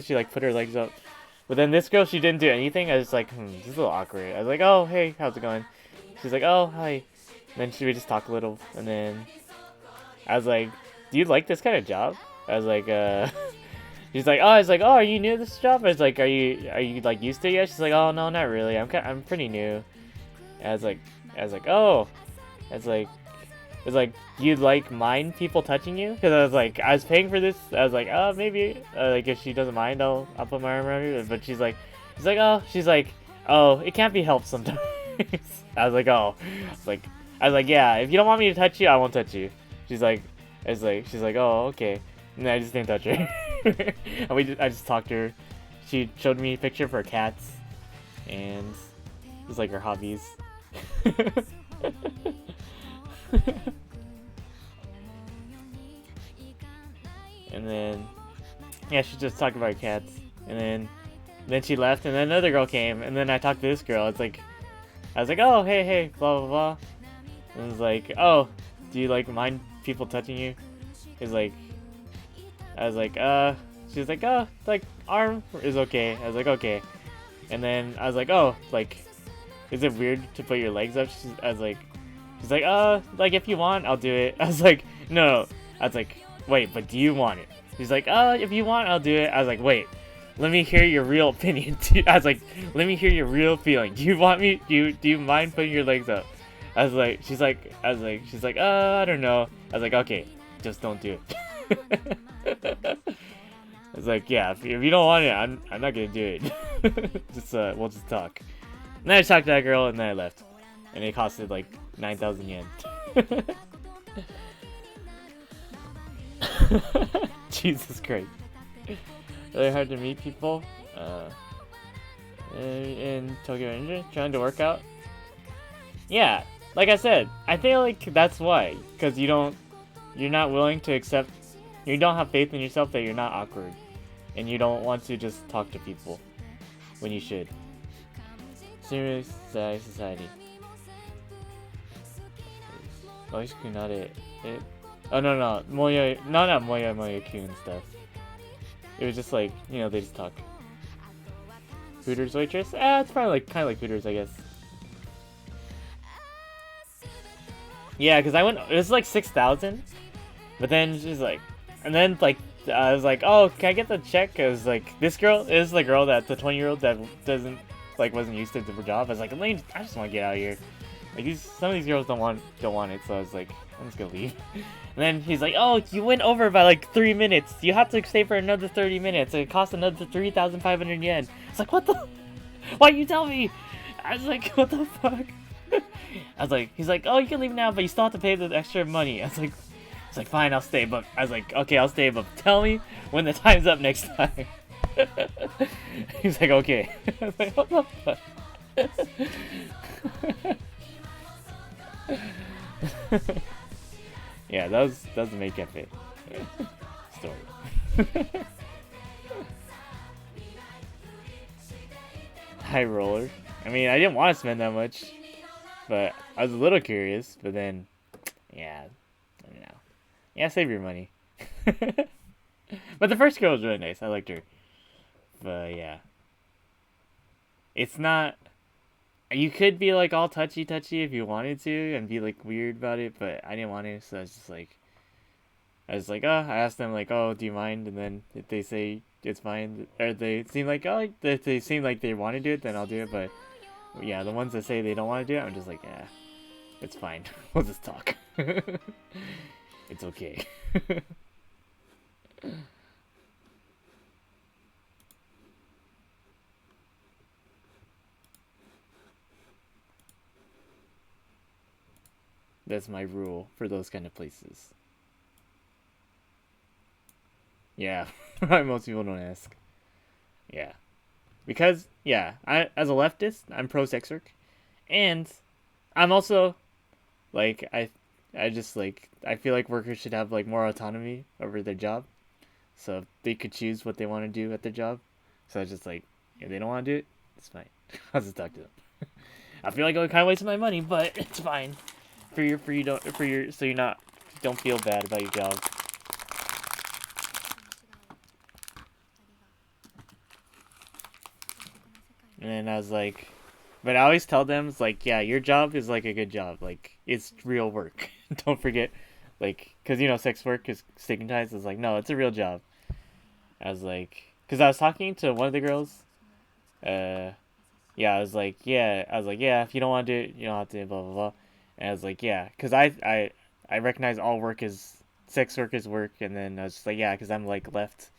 She like put her legs up. But then this girl, she didn't do anything. I was like, this is a little awkward. I was like, oh, hey, how's it going? She's like, oh, hi. And then she would just talk a little. And then I was like, do you like this kind of job? I was like, she's like, oh, I was like, oh, are you new to this job? I was like, are you like used to it yet? She's like, oh, no, not really. I'm pretty new. And I was like, oh. I was like, it's like, you'd like mind people touching you? Because I was paying for this. I was like, oh, maybe, like if she doesn't mind, I'll put my arm around her. But she's like, oh, it can't be helped sometimes. I was like, oh, I was like, yeah, if you don't want me to touch you, I won't touch you. She's like, she's like, oh, okay. And then I just didn't touch her. And I just talked to her. She showed me a picture of her cats, and it was like her hobbies. And then, yeah, she just talked about cats. And then she left, and then another girl came, and then I talked to this girl. I was like, oh, hey, blah, blah, blah. And it was like, oh, do you, like, mind people touching you? It's like, I was like, she was like, oh, like, arm is okay. I was like, okay. And then I was like, oh, like, is it weird to put your legs up? She's like, like, if you want, I'll do it. I was like, no. I was like, wait, but do you want it? She's like, if you want, I'll do it. I was like, wait, let me hear your real opinion. I was like, let me hear your real feeling. Do you want me? Do you mind putting your legs up? I was like, she's like, I don't know. I was like, okay, just don't do it. I was like, yeah, if you don't want it, I'm not gonna do it. We'll just talk. And then I talked to that girl, and then I left. And it costed like 9,000 yen. Jesus Christ. Really hard to meet people. In Tokyo Ninja, trying to work out. Yeah, like I said, I feel like that's why. Because you're not willing to accept, you don't have faith in yourself that you're not awkward. And you don't want to just talk to people when you should. Serious society. Oh no, not Moyo and stuff. It was just like, they just talk. Hooters waitress? It's probably like kind of like Hooters, I guess. Yeah, because it was like 6,000. But then she's like, and then like, I was like, oh, can I get the check? Cause like, this girl is the girl the 20-year-old that wasn't used to the job. I was like, Elaine, I just want to get out of here. Like some of these girls don't want it, so I was like, I'm just gonna leave. And then he's like, oh, you went over by like 3 minutes. You have to stay for another 30 minutes. It costs another 3,500 yen. It's like, what the? Why'd you tell me? I was like, what the fuck? I was like, he's like, oh, you can leave now, but you still have to pay the extra money. I was like, it's like, fine, I'll stay. But I was like, okay, I'll stay, but tell me when the time's up next time. He's like, okay. I was like, what the fuck? Yeah, that was the main cafe story. High roller. I mean, I didn't want to spend that much, but I was a little curious. But then, yeah, I don't know. Yeah, save your money. But the first girl was really nice. I liked her. But yeah, it's not. You could be like all touchy if you wanted to and be like weird about it, but I didn't want to, so I was like, oh, I asked them like, oh, do you mind? And then if they say it's fine, or they seem like, oh, if they seem like they want to do it, then I'll do it. But yeah, the ones that say they don't want to do it, I'm just like, yeah, it's fine. We'll just talk. It's okay. That's my rule for those kind of places. Yeah, most people don't ask. Yeah, because yeah, as a leftist, I'm pro sex work, and I'm also like I just like I feel like workers should have like more autonomy over their job, so they could choose what they want to do at their job. So I was just like, if they don't want to do it, it's fine. I'll just talk to them. I feel like I kind of wasted my money, but it's fine. So you're not don't feel bad about your job. And then I was like, but I always tell them, it's like, yeah, your job is like a good job. Like, it's real work. Don't forget. Like, because, sex work is stigmatized. It's like, no, it's a real job. I was like, because I was talking to one of the girls. Uh, yeah, I was like, yeah, if you don't want to do it, you don't have to, blah, blah, blah. And I was like, yeah, because I recognize all work is, sex work is work. And then I was just like, yeah, because I'm like left